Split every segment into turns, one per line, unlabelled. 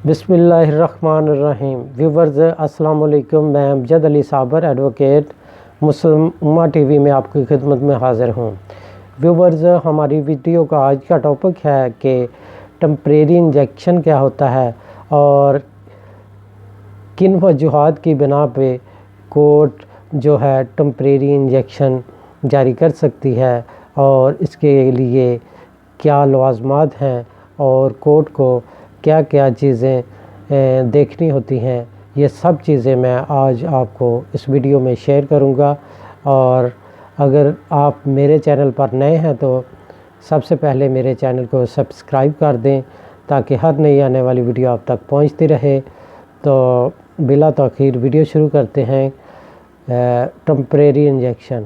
بسم اللہ الرحمن الرحیم۔ ویورز السلام علیکم، میں امجد علی صابر ایڈوکیٹ مسلم امہ ٹی وی میں آپ کی خدمت میں حاضر ہوں۔ ویورز، ہماری ویڈیو کا آج کا ٹاپک ہے کہ ٹمپریری انجیکشن کیا ہوتا ہے اور کن وجوہات کی بنا پہ کورٹ جو ہے ٹمپریری انجیکشن جاری کر سکتی ہے اور اس کے لیے کیا لوازمات ہیں اور کورٹ کو کیا کیا چیزیں دیکھنی ہوتی ہیں، یہ سب چیزیں میں آج آپ کو اس ویڈیو میں شیئر کروں گا۔ اور اگر آپ میرے چینل پر نئے ہیں تو سب سے پہلے میرے چینل کو سبسکرائب کر دیں تاکہ ہر نئی آنے والی ویڈیو آپ تک پہنچتی رہے۔ تو بلا تاخیر ویڈیو شروع کرتے ہیں۔ ٹمپریری انجیکشن،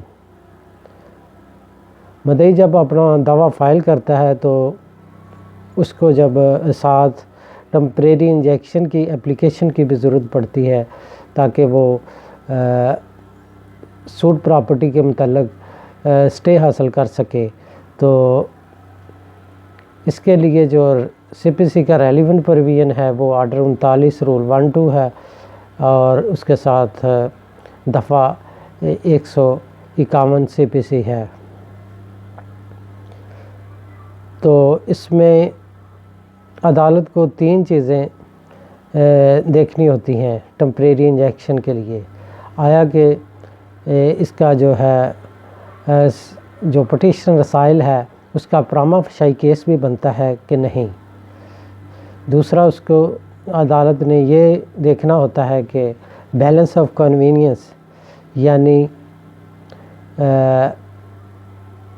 مدعی جب اپنا دعویٰ فائل کرتا ہے تو اس کو جب ساتھ ٹمپریری انجیکشن کی اپلیکیشن کی بھی ضرورت پڑتی ہے تاکہ وہ سوٹ پراپرٹی کے متعلق سٹے حاصل کر سکے۔ تو اس کے لیے جو سی پی سی کا ریلیونٹ پروویژن ہے وہ آرڈر 39 رول 12 ہے اور اس کے ساتھ دفعہ 151 سی پی سی ہے۔ تو اس میں عدالت کو 3 چیزیں دیکھنی ہوتی ہیں ٹمپریری انجیکشن کے لیے۔ آیا کہ اس کا جو ہے جو پٹیشن رسائل ہے اس کا پراما فشائی کیس بھی بنتا ہے کہ نہیں۔ دوسرا، اس کو عدالت نے یہ دیکھنا ہوتا ہے کہ بیلنس آف کنوینئنس یعنی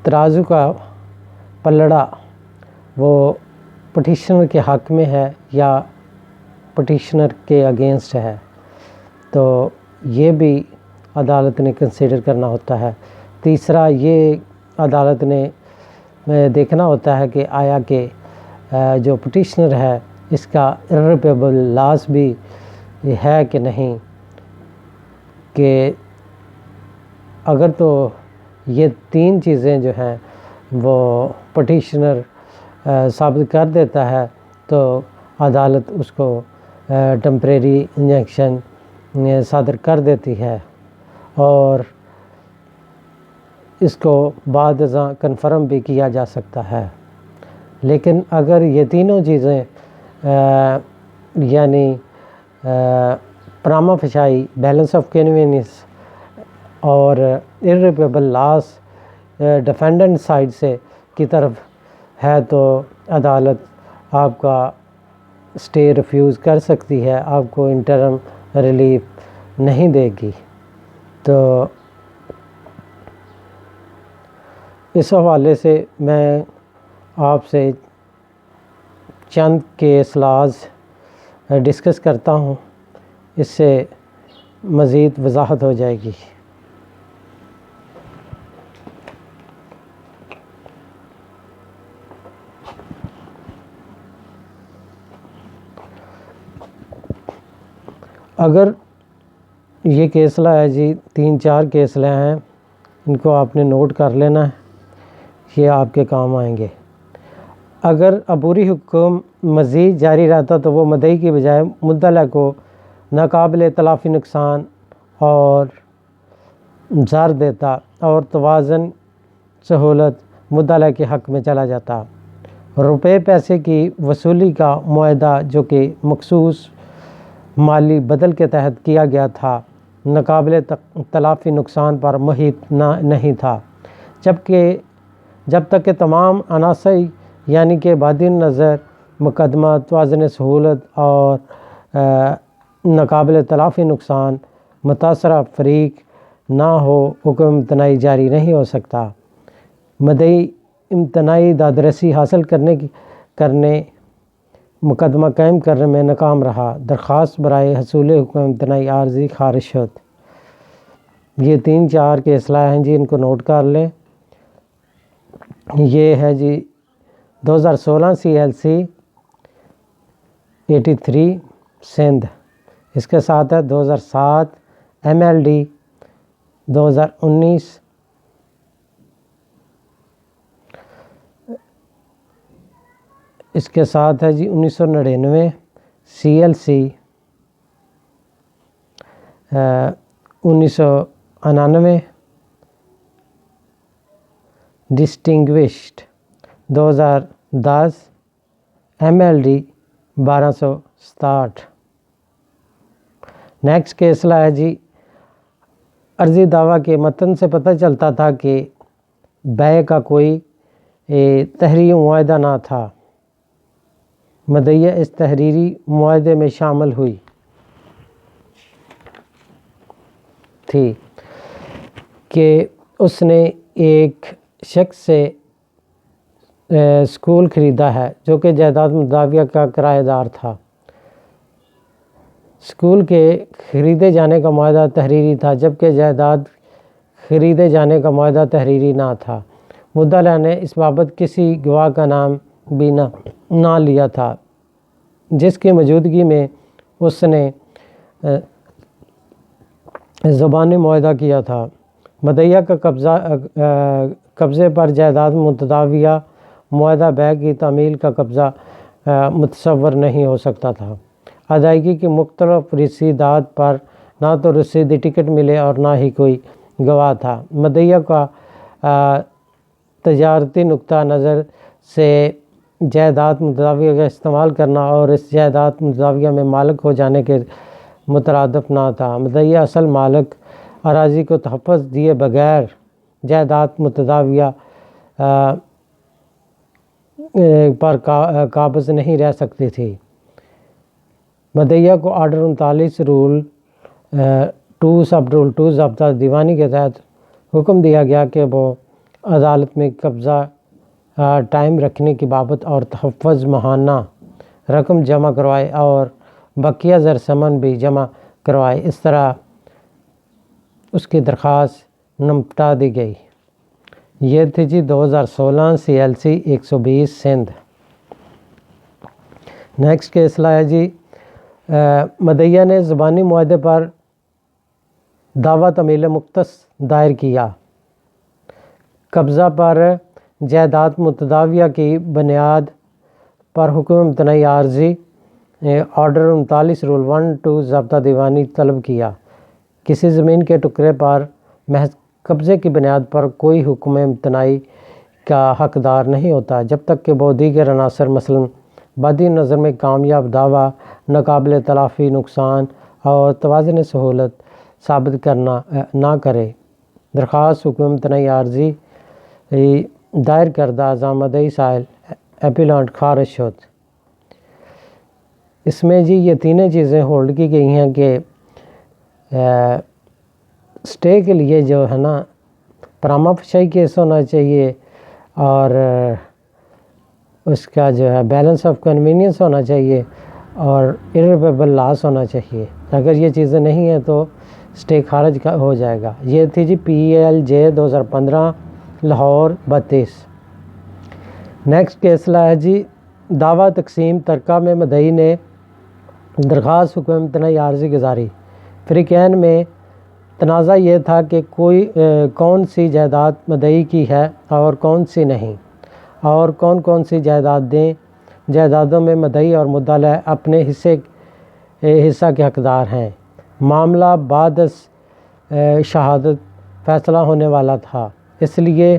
ترازو کا پلڑا وہ پٹیشنر کے حق میں ہے یا پٹیشنر کے اگینسٹ ہے، تو یہ بھی عدالت نے کنسیڈر کرنا ہوتا ہے۔ تیسرا، یہ عدالت نے دیکھنا ہوتا ہے کہ آیا کہ جو پٹیشنر ہے اس کا ارریپیبل لاس بھی ہے کہ نہیں، کہ اگر تو یہ 3 چیزیں جو ہیں وہ پٹیشنر ثابت کر دیتا ہے تو عدالت اس کو ٹمپریری انجیکشن صادر کر دیتی ہے اور اس کو بعد ازاں کنفرم بھی کیا جا سکتا ہے۔ لیکن اگر یہ تینوں چیزیں یعنی پراما فشائی، بیلنس آف کنوینئنس اور ارریپیبل لاس ڈیفینڈنٹ سائڈ سے کی طرف ہے تو عدالت آپ کا سٹے ریفیوز کر سکتی ہے، آپ کو انٹرم ریلیف نہیں دے گی۔ تو اس حوالے سے میں آپ سے چند کیس لاز ڈسکس کرتا ہوں، اس سے مزید وضاحت ہو جائے گی۔ اگر یہ کیس لا ہے جی 3-4 کیس لے ہیں، ان کو آپ نے نوٹ کر لینا ہے، یہ آپ کے کام آئیں گے۔ اگر عبوری حکم مزید جاری رہتا تو وہ مدعی کی بجائے مدعا کو ناقابل تلافی نقصان اور زر دیتا اور توازن سہولت مدعا کے حق میں چلا جاتا۔ روپے پیسے کی وصولی کا معاہدہ جو کہ مخصوص مالی بدل کے تحت کیا گیا تھا ناقابل تلافی نقصان پر محیط نہیں تھا، جب تک کہ تمام عناصر یعنی کہ بعد نظر مقدمہ توازن سہولت اور ناقابل تلافی نقصان متاثرہ فریق نہ ہو، حکم امتناعی جاری نہیں ہو سکتا۔ مدعی امتناعی دادرسی حاصل کرنے مقدمہ قائم کرنے میں ناکام رہا، درخواست برائے حصول حکم امتناعی عارضی خارج شد۔ یہ 3-4 کیس لائے ہیں جی، ان کو نوٹ کر لیں۔ یہ ہے جی 2016 CLC 83 سندھ، اس کے ساتھ ہے 2007 MLD 2019 اس کے ساتھ ہے جی 1999 CLC 1999, ڈسٹنگوشڈ 2010، MLD 1267۔ نیکسٹ کیسلہ ہے جی، عرضی دعویٰ کے متن سے پتہ چلتا تھا کہ بیع کا کوئی تحریری معاہدہ نہ تھا۔ مدعیہ اس تحریری معاہدے میں شامل ہوئی تھی کہ اس نے ایک شخص سے سکول خریدا ہے جو کہ جائیداد مداویہ کا کرایہ دار تھا۔ سکول کے خریدے جانے کا معاہدہ تحریری تھا، جبکہ جائیداد خریدے جانے کا معاہدہ تحریری نہ تھا۔ مدعا نے اس بابت کسی گواہ کا نام بھی نہ لیا تھا جس کی موجودگی میں اس نے زبانی معاہدہ کیا تھا۔ مدعیہ کا قبضے پر جائیداد متداویہ معاہدہ بیع کی تعمیل کا قبضہ متصور نہیں ہو سکتا تھا۔ ادائیگی کی مختلف رسیدات پر نہ تو رسیدی ٹکٹ ملے اور نہ ہی کوئی گواہ تھا۔ مدعیہ کا تجارتی نقطہ نظر سے جائیداد متداویہ کا استعمال کرنا اور اس جائیداد متداویہ میں مالک ہو جانے کے مترادف نہ تھا۔ مدعیہ اصل مالک اراضی کو تحفظ دیے بغیر جائیداد متداویہ پر قابض نہیں رہ سکتی تھی۔ مدعیہ کو آرڈر 39 رول 2 سب رول 2 ضابطہ دیوانی کے تحت حکم دیا گیا کہ وہ عدالت میں قبضہ ٹائم رکھنے کی بابت اور تحفظ ماہانہ رقم جمع کروائے اور بقیہ زرثمن بھی جمع کروائے۔ اس طرح اس کی درخواست نمٹا دی گئی۔ یہ تھی جی 2016 CLC 120 سندھ۔ نیکسٹ کیسلہ ہے جی، مدعیہ نے زبانی معاہدے پر دعویٰ تعمیل مختص دائر کیا۔ قبضہ پر جائیداد متداویہ کی بنیاد پر حکم امتناعی عارضی آرڈر 39 رول 1-2 ضابطہ دیوانی طلب کیا۔ کسی زمین کے ٹکڑے پر محض قبضے کی بنیاد پر کوئی حکم امتناعی کا حقدار نہیں ہوتا جب تک کہ وہ دیگر عناصر مثلاً بادی نظر میں کامیاب دعویٰ، ناقابل تلافی نقصان اور توازن سہولت ثابت کرنا نہ کرے۔ درخواست حکم امتناعی عارضی دائر کردہ ازامدہی سائل اپیلانٹ خارج شد۔ اس میں جی یہ تینیں چیزیں ہولڈ کی گئی ہیں کہ سٹے کے لیے جو ہے نا پراما فشائی کیس ہونا چاہیے اور اس کا جو ہے بیلنس آف کنوینئنس ہونا چاہیے اور ارریویبل لاس ہونا چاہیے۔ اگر یہ چیزیں نہیں ہیں تو سٹے خارج کا ہو جائے گا۔ یہ تھی جی PLJ 2015 لاہور 32۔ نیکسٹ کیسلہ ہے جی، دعویٰ تقسیم ترکہ میں مدعی نے درخواست حکم امتناعی عارضی گزاری۔ فریقین میں تنازع یہ تھا کہ کون سی جائیداد مدعی کی ہے اور کون سی نہیں، اور کون سی جائیدادوں میں مدعی اور مدعا اپنے حصہ کے حقدار ہیں۔ معاملہ بعد از شہادت فیصلہ ہونے والا تھا، اس لیے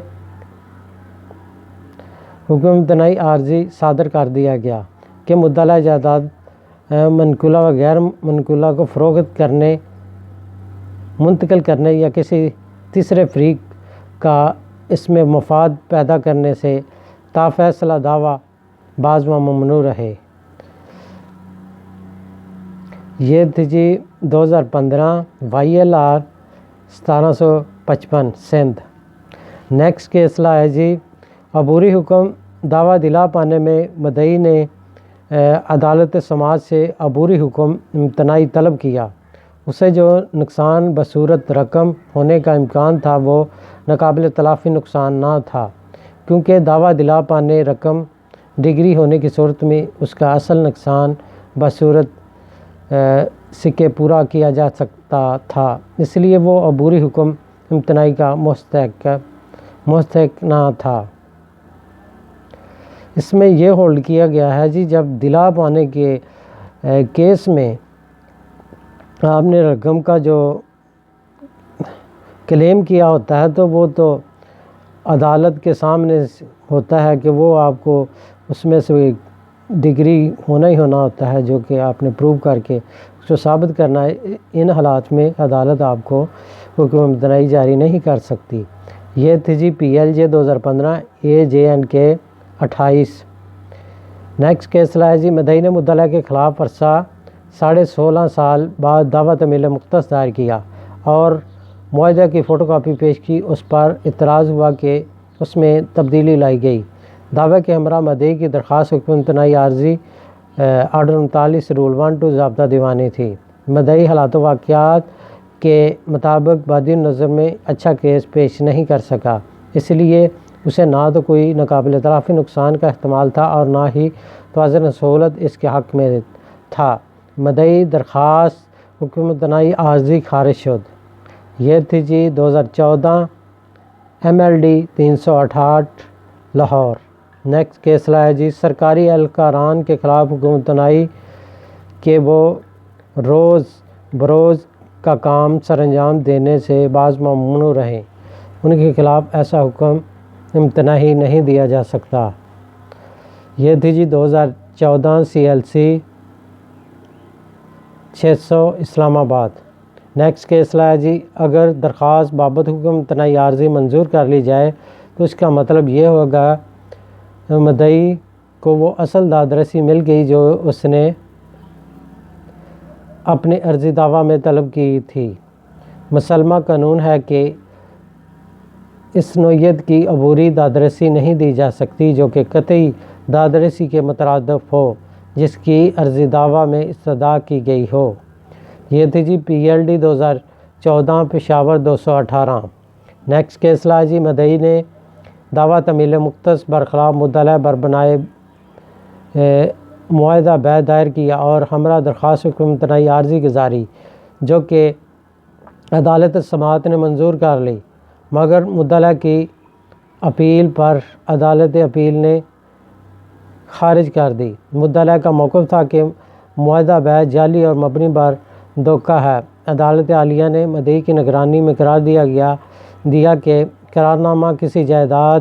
حکم امتناعی عارضی صادر کر دیا گیا کہ مدعا جائیداد منقولہ و غیر منقولہ کو فروخت کرنے، منتقل کرنے یا کسی تیسرے فریق کا اس میں مفاد پیدا کرنے سے تا فیصلہ دعویٰ باز و ممنوع رہے۔ یہ تھی جی 2015 YLR 1755 سندھ۔ نیکسٹ کیسلہ ہے جی، عبوری حکم دعویٰ دلا پانے میں مدعی نے عدالت سماج سے عبوری حکم امتناعی طلب کیا۔ اسے جو نقصان بصورت رقم ہونے کا امکان تھا وہ ناقابل تلافی نقصان نہ تھا، کیونکہ دعویٰ دلا پانے رقم ڈگری ہونے کی صورت میں اس کا اصل نقصان بصورت سکے پورا کیا جا سکتا تھا، اس لیے وہ عبوری حکم امتناعی کا مستحق نہ تھا۔ اس میں یہ ہولڈ کیا گیا ہے جی، جب دلا پانے کے کیس میں آپ نے رقم کا جو کلیم کیا ہوتا ہے تو وہ تو عدالت کے سامنے ہوتا ہے کہ وہ آپ کو اس میں سے ڈگری ہونا ہی ہونا ہوتا ہے جو کہ آپ نے پروو کر کے اس کو ثابت کرنا ہے۔ ان حالات میں عدالت آپ کو حکم امتناعی جاری نہیں کر سکتی۔ یہ تھی جی PLJ 2015 AJ&K 28۔ نیکسٹ کیس ہے جی مدعی نے مدعا کے خلاف عرصہ 16.5 سال بعد دعویٰ تمیل مختص دائر کیا اور معاہدہ کی فوٹو کاپی پیش کی۔ اس پر اعتراض ہوا کہ اس میں تبدیلی لائی گئی۔ دعوے کے ہمراہ مدعی کی درخواست حکم امتناعی عارضی آرڈر 39 رول 1 ضابطہ دیوانی تھی۔ مدعی حالات و واقعات کے مطابق بادی النظر میں اچھا کیس پیش نہیں کر سکا، اس لیے اسے نہ تو کوئی ناقابل تلافی نقصان کا احتمال تھا اور نہ ہی توازن سہولت اس کے حق میں تھا۔ مدعی درخواست حکم امتناعی عارضی خارج شد۔ یہ تھی جی 2014 MLD 368 لاہور۔ نیکسٹ کیس ہے جی سرکاری اہلکاران کے خلاف حکم امتناعی کہ وہ روز بروز کا کام سر انجام دینے سے بعض ممنوع رہیں، ان کے خلاف ایسا حکم امتناعی نہیں دیا جا سکتا۔ یہ تھی جی 2014 CLC 600 اسلام آباد۔ نیکسٹ کیس ہے جی اگر درخواست بابت حکم امتناعی عارضی منظور کر لی جائے تو اس کا مطلب یہ ہوگا مدعی کو وہ اصل داد رسی مل گئی جو اس نے اپنے عرضی دعویٰ میں طلب کی تھی۔ مسلمہ قانون ہے کہ اس نوعیت کی عبوری دادرسی نہیں دی جا سکتی جو کہ قطعی دادرسی کے مترادف ہو جس کی عرضی دعویٰ میں استدعا کی گئی ہو۔ یہ تھی جی PLD 2014 پشاور 218۔ نیکسٹ کیس ہے جی مدعی نے دعویٰ تمیل مختص برخلاف مدعا بر بنائے معاہدہ بیع دائر کیا اور ہمراہ درخواست حکم امتناعی عارضی گزاری جو کہ عدالت سماعت نے منظور کر لی، مگر مدعا کی اپیل پر عدالت اپیل نے خارج کر دی۔ مدعا کا موقف تھا کہ معاہدہ بیع جعلی اور مبنی بر دھوکہ ہے۔ عدالت عالیہ نے مدعی کی نگرانی میں قرار دیا کہ قرارنامہ کسی جائیداد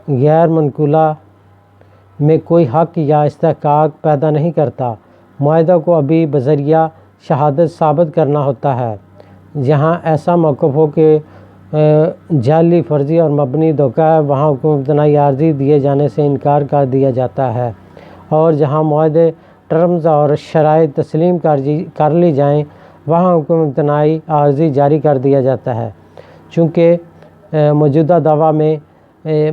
غیر منقولہ میں کوئی حق یا استحقاق پیدا نہیں کرتا۔ معاہدہ کو ابھی بذریعہ شہادت ثابت کرنا ہوتا ہے۔ جہاں ایسا موقف ہو کہ جعلی، فرضی اور مبنی دھوکہ ہے وہاں حکم امتناعی عارضی دیے جانے سے انکار کر دیا جاتا ہے، اور جہاں معاہدے ٹرمز اور شرائط تسلیم کر لی جائیں وہاں حکم امتناعی عارضی جاری کر دیا جاتا ہے۔ چونکہ موجودہ دعویٰ میں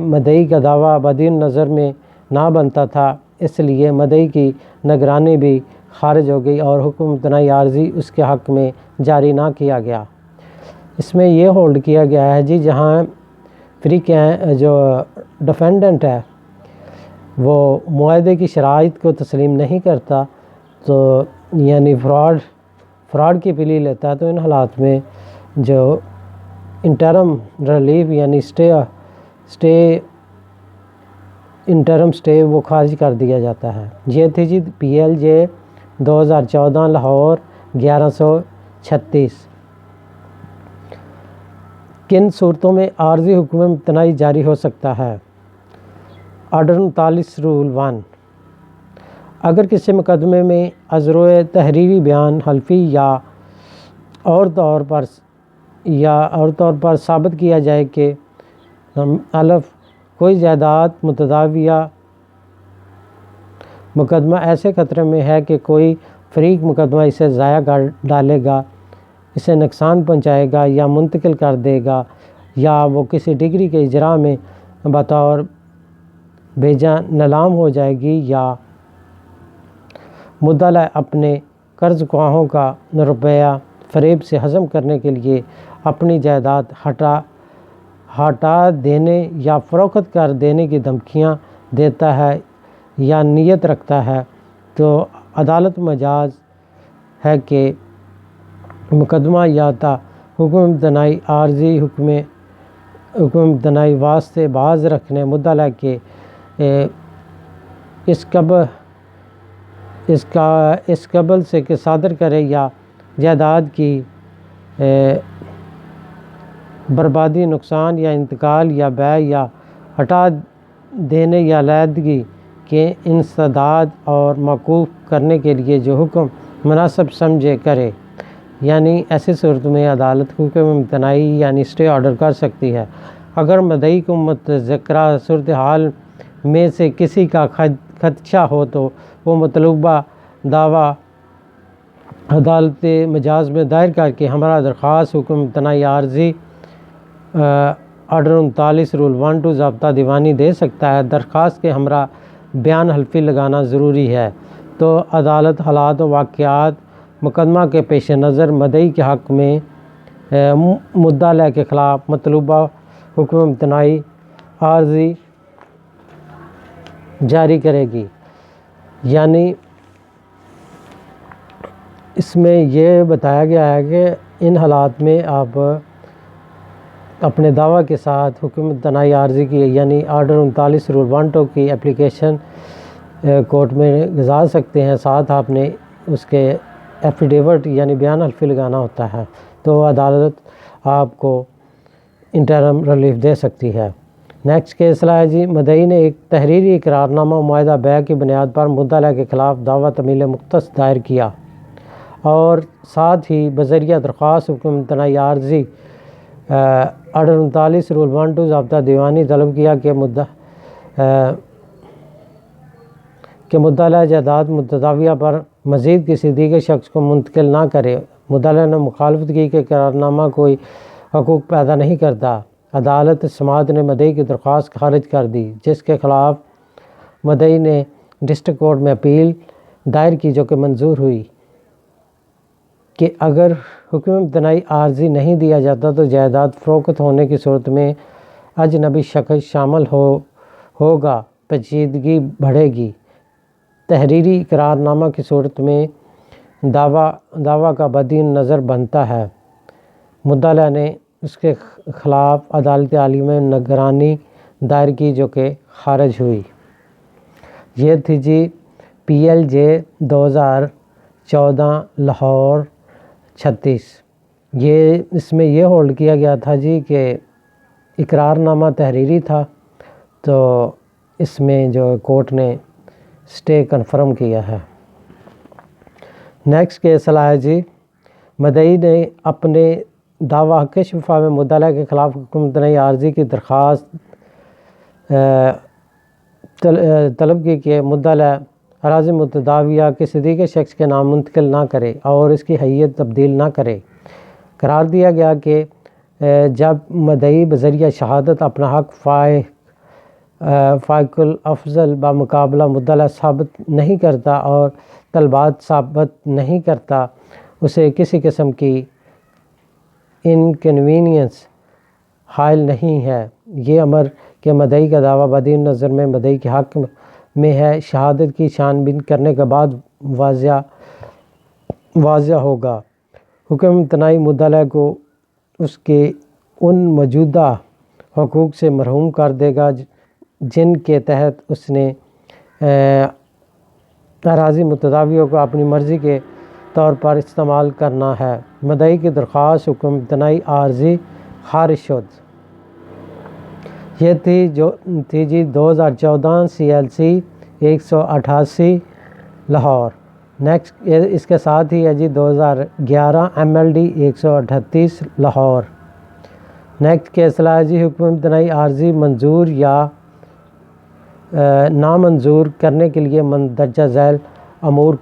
مدعی کا دعویٰ بدیع النظر میں نہ بنتا تھا، اس لیے مدعی کی نگرانی بھی خارج ہو گئی اور حکم امتناعی عارضی اس کے حق میں جاری نہ کیا گیا۔ اس میں یہ ہولڈ کیا گیا ہے جی جہاں جو ڈیفینڈنٹ ہے وہ معاہدے کی شرائط کو تسلیم نہیں کرتا تو یعنی فراڈ کی پلی لیتا ہے، تو ان حالات میں جو انٹرم ریلیف یعنی انٹرم سٹے وہ خارج کر دیا جاتا ہے۔ یہ تھی جی PLJ 2014 لاہور 1136۔ کن صورتوں میں عارضی حکم امتناعی جاری ہو سکتا ہے؟ Order 39 rule 1۔ اگر کسی مقدمے میں ازروئے تحریری بیان حلفی یا اور طور پر ثابت کیا جائے کہ الف کوئی جائیداد متداویہ مقدمہ ایسے خطرے میں ہے کہ کوئی فریق مقدمہ اسے ضائع کر ڈالے گا، اسے نقصان پہنچائے گا یا منتقل کر دے گا، یا وہ کسی ڈگری کے اجراء میں بطور بھیجا نیلام ہو جائے گی، یا مدعا اپنے قرض خواہوں کا روپیہ فریب سے ہضم کرنے کے لیے اپنی جائیداد ہٹا دینے یا فروخت کر دینے کی دھمکیاں دیتا ہے یا نیت رکھتا ہے، تو عدالت مجاز ہے کہ مقدمہ یا تا حکم امتناعی عارضی حکم امتناعی واسطے باز رکھنے مدعا کے اس اس قبل سے کہ صادر کرے یا جائیداد کی بربادی، نقصان یا انتقال یا بیع یا ہٹا دینے یا علیحدگی کے انسداد اور موقوف کرنے کے لیے جو حکم مناسب سمجھے کرے، یعنی ایسی صورت میں عدالت حکم امتناعی یعنی اسٹے آرڈر کر سکتی ہے اگر مدعی کو متذکرہ صورتحال میں سے کسی کا خدشہ ہو تو وہ مطلوبہ دعویٰ عدالت مجاز میں دائر کر کے ہمراہ درخواست حکم امتناعی عارضی آرڈر 39 رول 12 ضابطہ دیوانی دے سکتا ہے۔ درخواست کے ہمراہ بیان حلفی لگانا ضروری ہے تو عدالت حالات و واقعات مقدمہ کے پیش نظر مدعی کے حق میں مدعا علیہ کے خلاف مطلوبہ حکم امتناعی عارضی جاری کرے گی۔ یعنی اس میں یہ بتایا گیا ہے کہ ان حالات میں آپ اپنے دعویٰ کے ساتھ حکم امتناعی عارضی کی یعنی آرڈر 39 رول 12 کی اپلیکیشن کورٹ میں گزار سکتے ہیں، ساتھ آپ نے اس کے ایفیڈیوٹ یعنی بیان حلفی لگانا ہوتا ہے تو عدالت آپ کو انٹرم ریلیف دے سکتی ہے۔ نیکسٹ کیس ہے جی، مدعی نے ایک تحریری اقرار نامہ معاہدہ بیع کی بنیاد پر مدعا علیہ کے خلاف دعویٰ تمیل مختص دائر کیا اور ساتھ ہی بذریعہ درخواست حکم امتناعی عارضی آرڈر 39 رول 12 ضابطہ دیوانی طلب کیا کہ مدعا علیہ جائیداد متداویہ پر مزید کسی دیگر شخص کو منتقل نہ کرے۔ مدعا علیہ نے مخالفت کی کہ اقرار نامہ کوئی حقوق پیدا نہیں کرتا۔ عدالت سماعت نے مدعی کی درخواست خارج کر دی، جس کے خلاف مدعی نے ڈسٹرکٹ کورٹ میں اپیل دائر کی جو کہ منظور ہوئی کہ اگر حکم امتناعی عارضی نہیں دیا جاتا تو جائیداد فروخت ہونے کی صورت میں اجنبی شخص شامل ہوگا، پیچیدگی بڑھے گی۔ تحریری اقرار نامہ کی صورت میں دعویٰ کا بدین نظر بنتا ہے۔ مدعا علیہ نے اس کے خلاف عدالت عالی میں نگرانی دائر کی جو کہ خارج ہوئی۔ یہ تھی جی PLJ 2014 لاہور 36۔ اس میں یہ ہولڈ کیا گیا تھا جی کہ اقرار نامہ تحریری تھا تو اس میں جو کورٹ نے اسٹے کنفرم کیا ہے۔ نیکسٹ کیس ہے جی، مدعی نے اپنے دعویٰ حق شفا میں مدعا علیہ کے خلاف حکم امتناعی عارضی کی درخواست طلب کی کہ مدعا علیہ اراضی متداویہ کسی دیگر شخص کے نام منتقل نہ کرے اور اس کی حیثیت تبدیل نہ کرے۔ قرار دیا گیا کہ جب مدعی بذریعہ شہادت اپنا حق فائق الافضل بمقابلہ مدعا علیہ ثابت نہیں کرتا اور طلبات ثابت نہیں کرتا، اسے کسی قسم کی انکنوینئنس حائل نہیں ہے۔ یہ امر کہ مدعی کا دعویٰ بدین نظر میں مدعی کے حق میں ہے، شہادت کی چھان بین کرنے کے بعد واضح ہوگا۔ حکم امتناعی مدعا علیہ کو اس کے ان موجودہ حقوق سے محروم کر دے گا جن کے تحت اس نے اراضی متداویوں کو اپنی مرضی کے طور پر استعمال کرنا ہے۔ مدعی کی درخواست حکم امتناعی عارضی خارج شد۔ یہ تھی جی 2014 CLC 188 لاہور۔ نیکسٹ اس کے ساتھ ہی ہے جی 2011 MLD 138 لاہور۔ نیکسٹ کیس ہے جی، حکم امتناعی عارضی منظور یا نامنظور کرنے کے لیے مندرجہ ذیل امور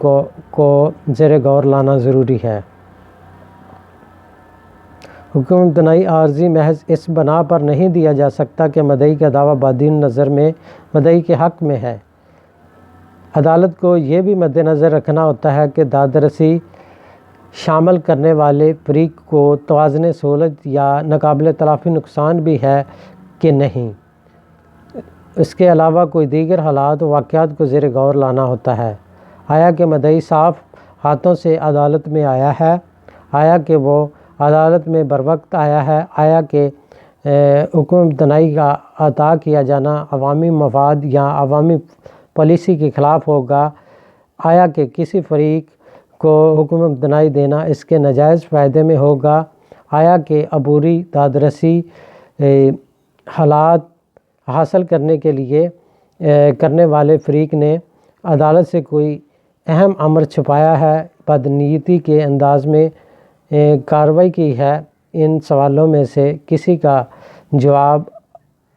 کو زیر غور لانا ضروری ہے۔ حکم امتناعی عارضی محض اس بنا پر نہیں دیا جا سکتا کہ مدعی کا دعویٰ بدین نظر میں مدعی کے حق میں ہے۔ عدالت کو یہ بھی مد نظر رکھنا ہوتا ہے کہ دادرسی شامل کرنے والے فریق کو توازن سہولت یا ناقابل تلافی نقصان بھی ہے کہ نہیں۔ اس کے علاوہ کوئی دیگر حالات و واقعات کو زیر غور لانا ہوتا ہے۔ آیا کہ مدعی صاف ہاتھوں سے عدالت میں آیا ہے، آیا کہ وہ عدالت میں بروقت آیا ہے، آیا کہ حکم امتناعی کا عطا کیا جانا عوامی مفاد یا عوامی پالیسی کے خلاف ہوگا، آیا کہ کسی فریق کو حکم امتناعی دینا اس کے ناجائز فائدے میں ہوگا؟ آیا کہ عبوری دادرسی حالات حاصل کرنے کے لیے کرنے والے فریق نے عدالت سے کوئی اہم امر چھپایا ہے، بدنیتی کے انداز میں کارروائی کی ہے؟ ان سوالوں میں سے کسی کا جواب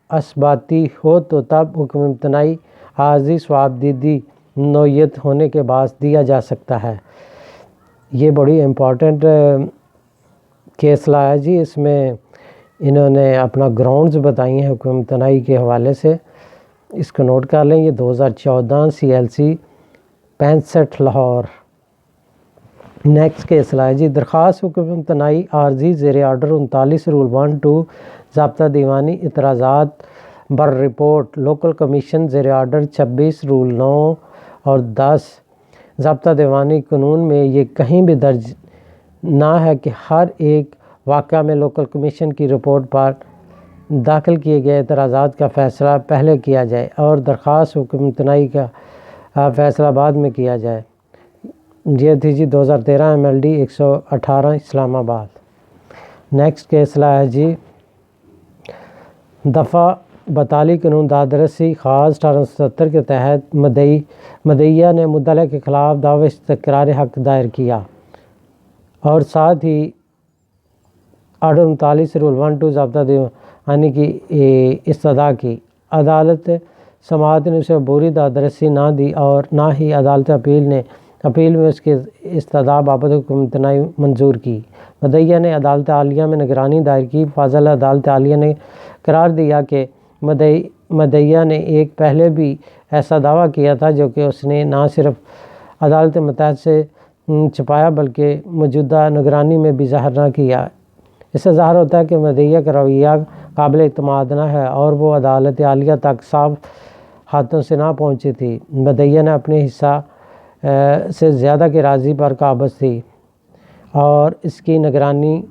اثباتی ہو تو تب حکم امتناعی عارضی ثوابدیدی نوعیت ہونے کے باعث دیا جا سکتا ہے۔ یہ بڑی امپورٹنٹ کیس لایا جی، اس میں انہوں نے اپنا گراؤنڈز بتائی ہیں حکم امتناعی کے حوالے سے، اس کو نوٹ کر لیں۔ یہ 2014 CLC 65 لاہور۔ نیکسٹ کیس لایا جی، درخواست حکم امتناعی عارضی زیر آرڈر 39 رول 1-2 ضابطہ دیوانی اعتراضات بر رپورٹ لوکل کمیشن زیر آرڈر 26 رول 9 اور 10 ضابطہ دیوانی قانون میں یہ کہیں بھی درج نہ ہے کہ ہر ایک واقعہ میں لوکل کمیشن کی رپورٹ پر داخل کیے گئے اعتراضات کا فیصلہ پہلے کیا جائے اور درخواست حکم امتناعی کا فیصلہ بعد میں کیا جائے۔ یہ تھی جی 2013 MLD 118 اسلام آباد۔ نیکسٹ کیس لایا جی، دفعہ 42 قانون دادرسی خاص 1870 کے تحت مدعیہ نے مدعا کے خلاف دعوی استقرار حق دائر کیا اور ساتھ ہی آرڈر 39 رول 1-2 ضابطہ دیوانی کی استدعا کی۔ عدالت سماعت نے اسے عبوری دادرسی نہ دی اور نہ ہی عدالت اپیل میں اس کی استدعا بابت حکم امتناعی منظور کی۔ مدعیہ نے عدالت عالیہ میں نگرانی دائر کی۔ فاضل عدالت عالیہ نے قرار دیا کہ مدعیہ نے ایک پہلے بھی ایسا دعویٰ کیا تھا جو کہ اس نے نہ صرف عدالت متحد سے چھپایا بلکہ موجودہ نگرانی میں بھی ظاہر نہ کیا۔ اس سے ظاہر ہوتا ہے کہ مدعیہ کا رویہ قابل اعتماد نہ ہے اور وہ عدالت عالیہ تک صاف ہاتھوں سے نہ پہنچی تھی۔ مدعیہ نے اپنے حصہ سے زیادہ کی راضی پر قابض تھی اور اس کی نگرانی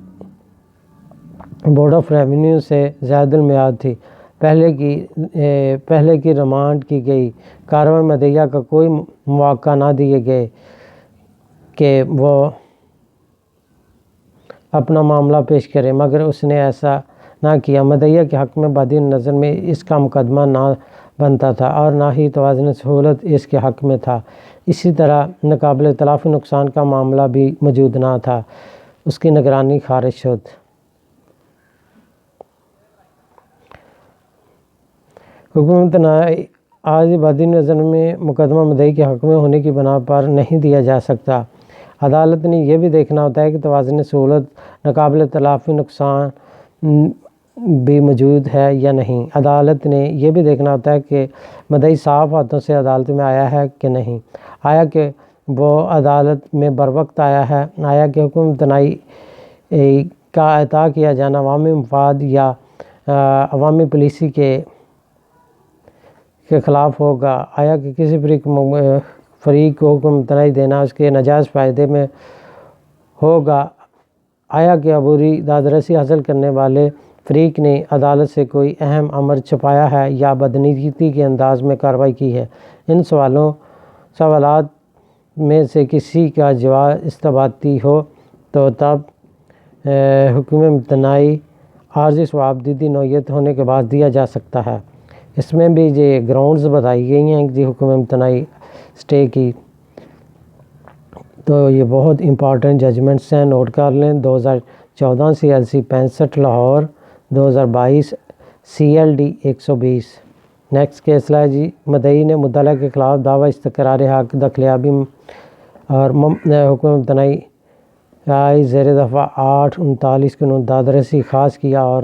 بورڈ آف ریونیو سے زائد المیعاد تھی۔ پہلے کی ریمانڈ کی گئی کارروائی مدعیہ کا کوئی مواقع نہ دیے گئے کہ وہ اپنا معاملہ پیش کرے، مگر اس نے ایسا نہ کیا۔ مدعیہ کے حق میں بادی نظر میں اس کا مقدمہ نہ بنتا تھا اور نہ ہی توازن سہولت اس کے حق میں تھا۔ اسی طرح ناقابل تلافی نقصان کا معاملہ بھی موجود نہ تھا، اس کی نگرانی خارج شد۔ حکم امتناعی عارضی بادی نظر میں مقدمہ مدعی کے حق میں ہونے کی بنا پر نہیں دیا جا سکتا۔ عدالت نے یہ بھی دیکھنا ہوتا ہے کہ توازن سہولت ناقابل تلافی نقصان بھی موجود ہے یا نہیں۔ عدالت نے یہ بھی دیکھنا ہوتا ہے کہ مدعی صاف ہاتھوں سے عدالت میں آیا ہے کہ نہیں، آیا کہ وہ عدالت میں بروقت آیا ہے، آیا کہ حکم امتناعی کا اعطا کیا جانا عوامی مفاد یا عوامی پالیسی کے خلاف ہوگا، آیا کہ کسی فریق کو حکم امتناعی دینا اس کے ناجائز فائدے میں ہوگا، آیا کہ عبوری دادرسی حاصل کرنے والے فریق نے عدالت سے کوئی اہم امر چھپایا ہے یا بدنیتی کے انداز میں کارروائی کی ہے۔ ان سوالات میں سے کسی کا جواب اثباتی ہو تو تب حکم امتناعی عارضی ثوابدیدی نوعیت ہونے کے بعد دیا جا سکتا ہے۔ اس میں بھی یہ گراؤنڈز بتائی گئی ہیں جی حکم امتناعی سٹے کی، تو یہ بہت امپورٹنٹ ججمنٹس ہیں، نوٹ کر لیں۔ 2014 CLC 65 Lahore, 2022 CLD 120۔ Next case ہے جی، مدعی نے مدعا کے خلاف دعوی استقرار حق دستیابی اور حکم امتناعی زیر دفعہ 8-39 قانون دادرسی خاص کیا اور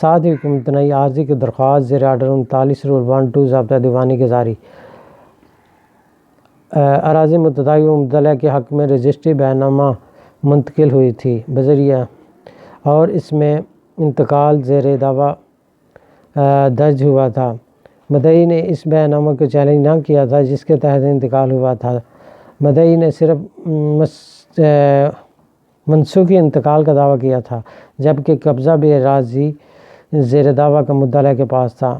ساتھ ہی حکم امتناعی عارضی کی درخواست زیر آرڈر 39 رول 1-2 ضابطہ دیوانی کی جاری اراضی متدائی و مدعا کے حق میں رجسٹری بیان نامہ منتقل ہوئی تھی بذریعہ اور اس میں انتقال زیر دعویٰ درج ہوا تھا۔ مدعی نے اس بیان نامہ کو چیلنج نہ کیا تھا جس کے تحت انتقال ہوا تھا۔ مدعی نے صرف منسوخی انتقال کا دعویٰ کیا تھا، جبکہ قبضہ بھی اراضی زیر دعویٰ کا مدعا کے پاس تھا۔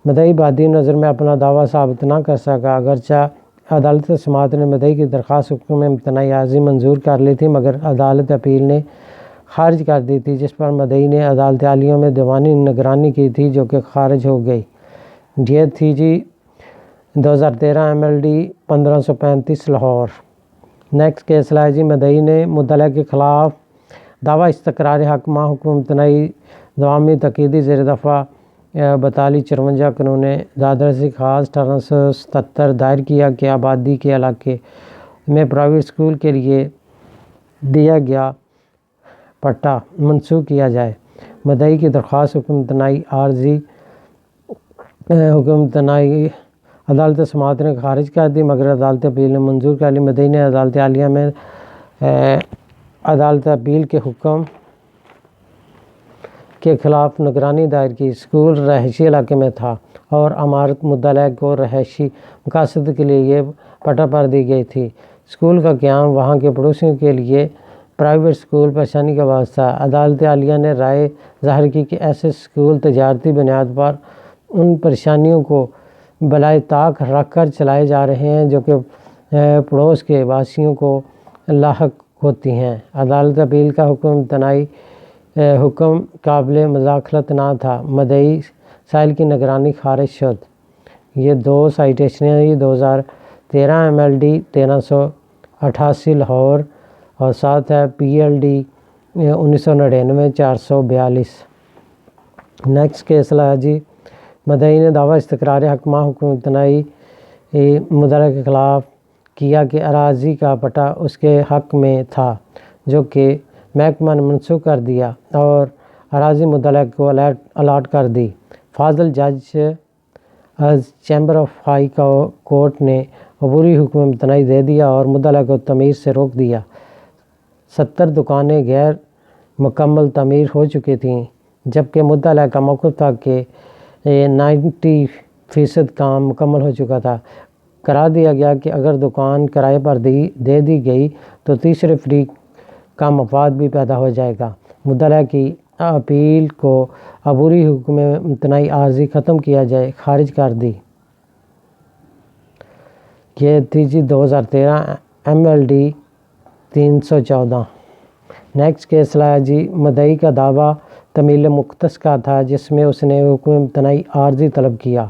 مدعی بادی نظر میں اپنا دعویٰ ثابت نہ کر سکا، اگرچہ عدالت سماعت نے مدعی کی درخواست حکم امتناعی عارضی منظور کر لی تھی، مگر عدالت اپیل نے خارج کر دی تھی، جس پر مدعی نے عدالت عالیہ میں دیوانی نگرانی کی تھی، جو کہ خارج ہو گئی۔ یہ تھی جی 2013 MLD 1535 لاہور۔ نیکسٹ کیس ہے جی مدعی نے مدعا کے خلاف دعویٰ استقرار حق مع حکم امتناعی دوامی تقییدی زیر دفعہ 4254 قانون دادرسی خاص 1877 دائر کیا کہ آبادی کے علاقے میں پرائیویٹ اسکول کے لیے دیا گیا پٹا منسوخ کیا جائے۔ مدعی کی درخواست حکم امتناعی عارضی عدالت سماعت نے خارج کر دی، مگر عدالت اپیل نے منظور کر لی۔ مدعی نے عدالت عالیہ میں عدالت اپیل کے حکم کے خلاف نگرانی دائر کی۔ اسکول رہائشی علاقے میں تھا اور عمارت مدعا کو رہائشی مقاصد کے لیے یہ پٹا پر دی گئی تھی۔ اسکول کا قیام وہاں کے پڑوسیوں کے لیے پرائیویٹ اسکول پریشانی کا باعث تھا۔ عدالت عالیہ نے رائے ظاہر کی کہ ایسے اسکول تجارتی بنیاد پر ان پریشانیوں کو بالائے طاق رکھ کر چلائے جا رہے ہیں جو کہ پڑوس کے باشندوں کو لاحق ہوتی ہیں۔ عدالت اپیل کا حکم امتناعی حکم قابل مداخلت نہ تھا۔ مدعی سائل کی نگرانی خارج شد۔ یہ 2 سائٹیشنیں ہیں، 2013 MLD 1388 لاہور اور ساتھ ہے PLD 1999 442۔ نیکسٹ کیس ہے جی مدعی نے دعویٰ استقرار حق مع حکم امتناعی مدعا کے خلاف کیا کہ اراضی کا پٹا اس کے حق میں تھا، جو کہ محکمہ نے منسوخ کر دیا اور اراضی مدعا کو الاٹ کر دی۔ فاضل جج چیمبر آف ہائی کورٹ نے عبوری حکم امتناعی دے دیا اور مدعا کو تعمیر سے روک دیا۔ 70 دکانیں غیر مکمل تعمیر ہو چکی تھیں، جبکہ مدعا کا موقف تھا کہ 90% کام مکمل ہو چکا تھا۔ قرار دیا گیا کہ اگر دکان کرائے پر دے دی گئی تو تیسرے فریق کا مفاد بھی پیدا ہو جائے گا۔ مدعا کی اپیل کو عبوری حکم امتناعی عارضی ختم کیا جائے خارج کر دی۔ یہ تھی جی 2013 MLD 314۔ نیکسٹ کیس ہے جی مدعی کا دعویٰ تعمیل مختص کا تھا، جس میں اس نے حکم امتناعی عارضی طلب کیا۔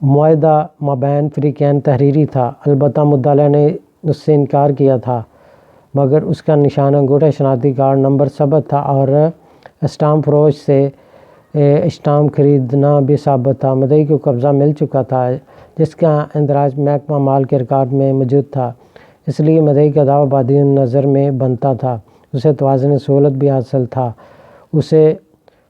معاہدہ مابین فریقین تحریری تھا، البتہ مدعا نے اس سے انکار کیا تھا، مگر اس کا نشان انگوٹھا شناختی کارڈ نمبر ثابت تھا اور اسٹامپ فروش سے اسٹامپ خریدنا بھی ثابت تھا۔ مدعی کو قبضہ مل چکا تھا، جس کا اندراج محکمہ مال کے ریکارڈ میں موجود تھا، اس لیے مدعی کا دعویٰ بادی نظر میں بنتا تھا۔ اسے توازن سہولت بھی حاصل تھا۔ اسے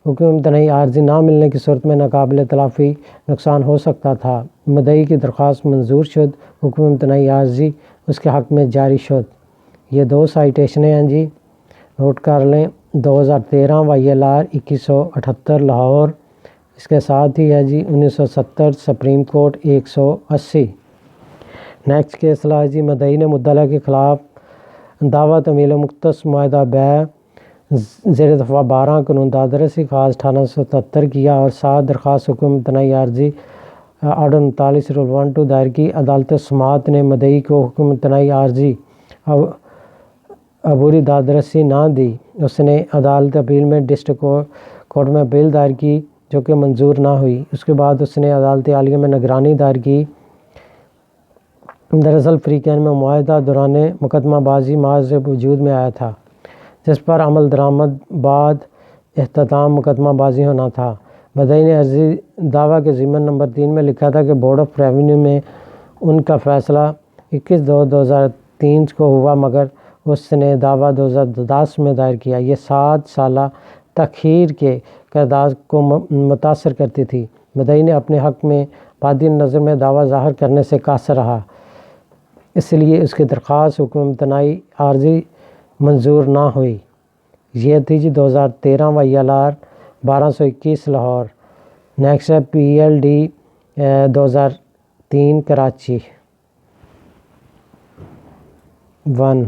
حکم امتناعی عارضی نہ ملنے کی صورت میں ناقابل تلافی نقصان ہو سکتا تھا۔ مدعی کی درخواست منظور شد، حکم امتناعی عارضی اس کے حق میں جاری شد۔ یہ 2 سائٹیشنیں ہیں جی، نوٹ کر لیں۔ 2013 YLR 2178 لاہور، اس کے ساتھ ہی ہے جی 1970 سپریم کورٹ 180۔ نیکسٹ کیس ہے جی مدعی نے مدعا کے خلاف دعویٰ تعمیل مختص معاہدہ بیع زیر دفعہ 12 قانون دادرسی خاص 1877 کیا اور 7 درخواست حکم امتناعی عارضی آرڈر 39/12 دائر کی۔ عدالت سماعت نے مدعی کو حکم امتناعی عارضی عبوری دادرسی نہ دی۔ اس نے عدالت اپیل میں ڈسٹرکٹ کورٹ میں اپیل دائر کی، جو کہ منظور نہ ہوئی۔ اس کے بعد اس نے عدالت عالیہ میں نگرانی دائر کی۔ دراصل فریقین میں معاہدہ دوران مقدمہ بازی محض وجود میں آیا تھا، جس پر عمل درآمد بعد اختتام مقدمہ بازی ہونا تھا۔ مدعی نے عرضی دعویٰ کے ضمن نمبر 3 میں لکھا تھا کہ بورڈ آف ریونیو میں ان کا فیصلہ 21/2/2003 کو ہوا، مگر اس نے دعویٰ 2010 میں دائر کیا۔ یہ 7 سالہ تاخیر کے قرارداد کو متاثر کرتی تھی۔ مدعی نے اپنے حق میں بادی نظر میں دعویٰ ظاہر کرنے سے قاصر رہا، اس لیے اس کی درخواست حکم امتناعی عارضی منظور نہ ہوئی۔ یہ تھی جی 2013 YLR 1221 لاہور۔ نیکسٹ ہے PLD 2003 کراچی 1۔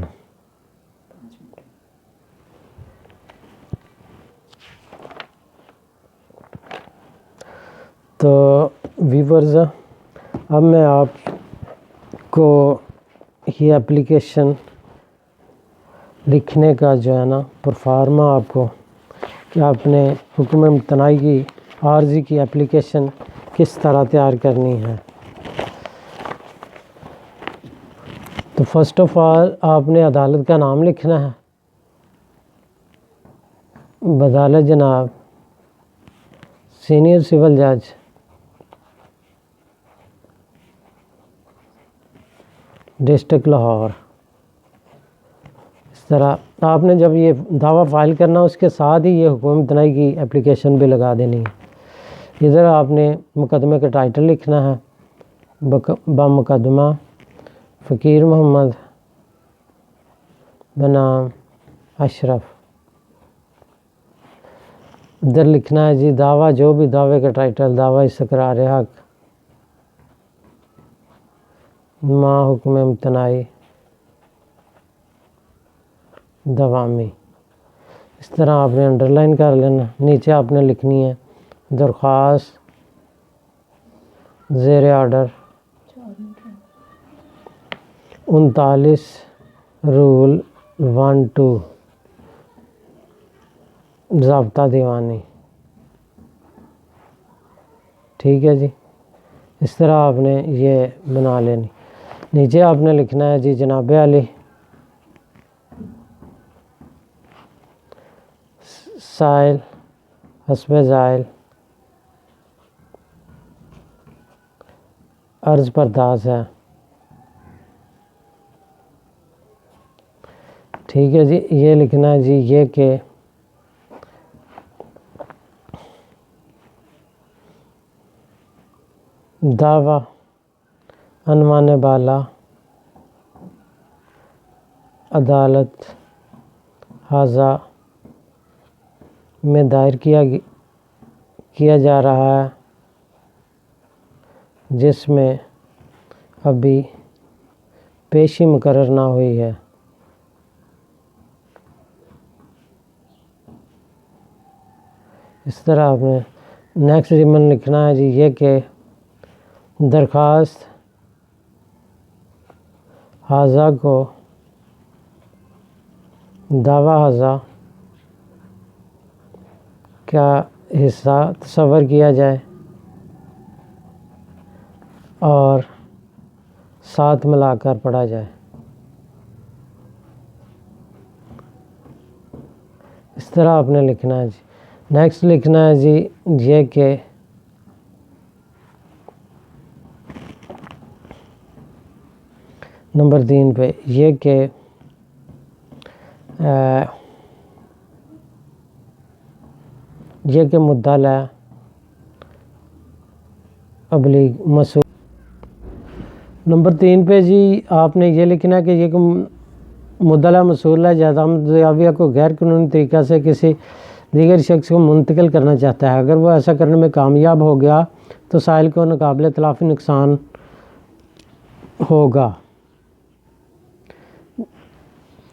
تو ویورز، اب میں آپ کو یہ اپلیکیشن لکھنے کا جو ہے نا پرفارما آپ کو کہ آپ نے حکم امتناعی کی عارضی کی اپلیکیشن کس طرح تیار کرنی ہے. تو فرسٹ آف آل آپ نے عدالت کا نام لکھنا ہے. بدالت جناب سینئر سول جج ڈسٹرکٹ لاہور. اس طرح آپ نے جب یہ دعویٰ فائل کرنا اس کے ساتھ ہی یہ حکم امتناعی کی اپلیکیشن بھی لگا دینی ہے. ادھر آپ نے مقدمے کا ٹائٹل لکھنا ہے. بمقدمہ فقیر محمد بنام اشرف. ادھر لکھنا ہے جی دعویٰ، جو بھی دعوے کا ٹائٹل دعویٰ استقرار حق ما حکم امتناعی دوامی. اس طرح آپ نے انڈر لائن کر لینا. نیچے آپ نے لکھنی ہے درخواست زیر آرڈر 39 رول 1-2 ضابطہ دیوانی. ٹھیک ہے جی. اس طرح آپ نے یہ بنا لینی. نیچے آپ نے لکھنا ہے جی جناب علی سائل حسب زائل عرض پرداز ہے. ٹھیک ہے جی. یہ لکھنا ہے جی یہ کہ دعویٰ عنوان بالا عدالت حاضہ میں دائر کیا جا رہا ہے، جس میں ابھی پیشی مقرر نہ ہوئی ہے. اس طرح آپ نے نیکسٹ ضمن لکھنا ہے جی یہ کہ درخواست حاضہ کو دعویٰ حاضہ کا حصہ تصور کیا جائے اور ساتھ ملا کر پڑھا جائے. اس طرح آپ نے لکھنا ہے جی. نیکسٹ لکھنا ہے جی یہ کہ نمبر 3 پہ یہ کہ مدعا ابلیغ مسئول. نمبر 3 پہ جی آپ نے یہ لکھنا ہے کہ یہ مدعا مسئول ہے جائیداد دعویہ کو غیر قانونی طریقہ سے کسی دیگر شخص کو منتقل کرنا چاہتا ہے. اگر وہ ایسا کرنے میں کامیاب ہو گیا تو سائل کو ناقابل تلافی نقصان ہوگا.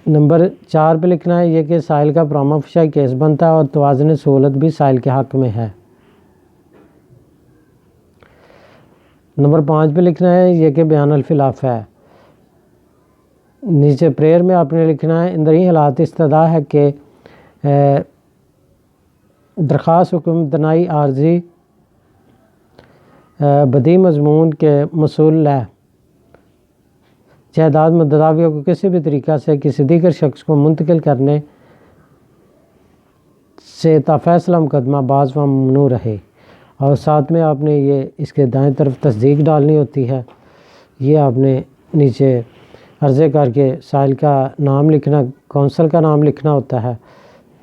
نمبر 4 پہ لکھنا ہے یہ کہ سائل کا پراما فشائی کیس بنتا ہے اور توازن سہولت بھی سائل کے حق میں ہے. نمبر 5 پہ لکھنا ہے یہ کہ بیان الخلاف ہے. نیچے پریئر میں آپ نے لکھنا ہے اندری حالات استدعا ہے کہ درخواست حکم امتناعی عارضی بدی مضمون کے مسئول ہے جائیداد مدعویہ کو کسی بھی طریقہ سے کسی دیگر شخص کو منتقل کرنے سے تا فیصلہ مقدمہ بعض و ممنوع رہے. اور ساتھ میں آپ نے یہ اس کے دائیں طرف تصدیق ڈالنی ہوتی ہے. یہ آپ نے نیچے عرضے کر کے سائل کا نام لکھنا، کونسل کا نام لکھنا ہوتا ہے.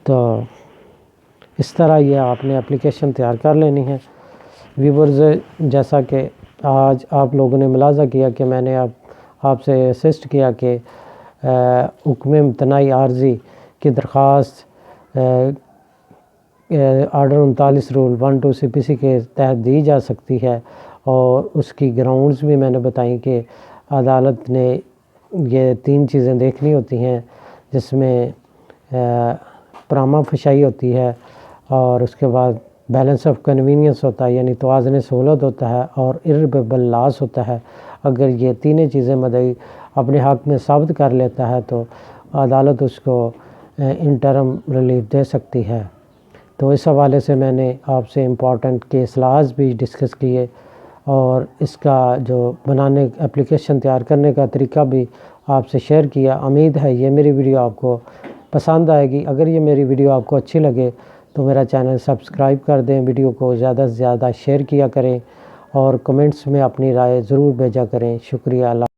تو اس طرح یہ آپ نے اپلیکیشن تیار کر لینی ہے. ویورز، جیسا کہ آج آپ لوگوں نے ملاحظہ کیا کہ میں نے آپ سے اسسٹ کیا کہ حکم امتناعی عارضی کی درخواست آرڈر 39 رول 1-2 CPC کے تحت دی جا سکتی ہے، اور اس کی گراؤنڈز بھی میں نے بتائیں کہ عدالت نے یہ 3 چیزیں دیکھنی ہوتی ہیں، جس میں پراما فشائی ہوتی ہے، اور اس کے بعد بیلنس آف کنوینئنس ہوتا ہے یعنی توازن سہولت ہوتا ہے، اور ارریبیبل لاس ہوتا ہے. اگر یہ تینوں چیزیں مدعی اپنے حق میں ثابت کر لیتا ہے تو عدالت اس کو انٹرم ریلیف دے سکتی ہے۔ تو اس حوالے سے میں نے آپ سے امپورٹنٹ کیس لاز بھی ڈسکس کیے اور اس کا جو بنانے اپلیکیشن تیار کرنے کا طریقہ بھی آپ سے شیئر کیا۔ امید ہے یہ میری ویڈیو آپ کو پسند آئے گی۔ اگر یہ میری ویڈیو آپ کو اچھی لگے تو میرا چینل سبسکرائب کر دیں، ویڈیو کو زیادہ سے زیادہ شیئر کیا کریں اور کمنٹس میں اپنی رائے ضرور بھیجا کریں۔ شکریہ۔ اللہ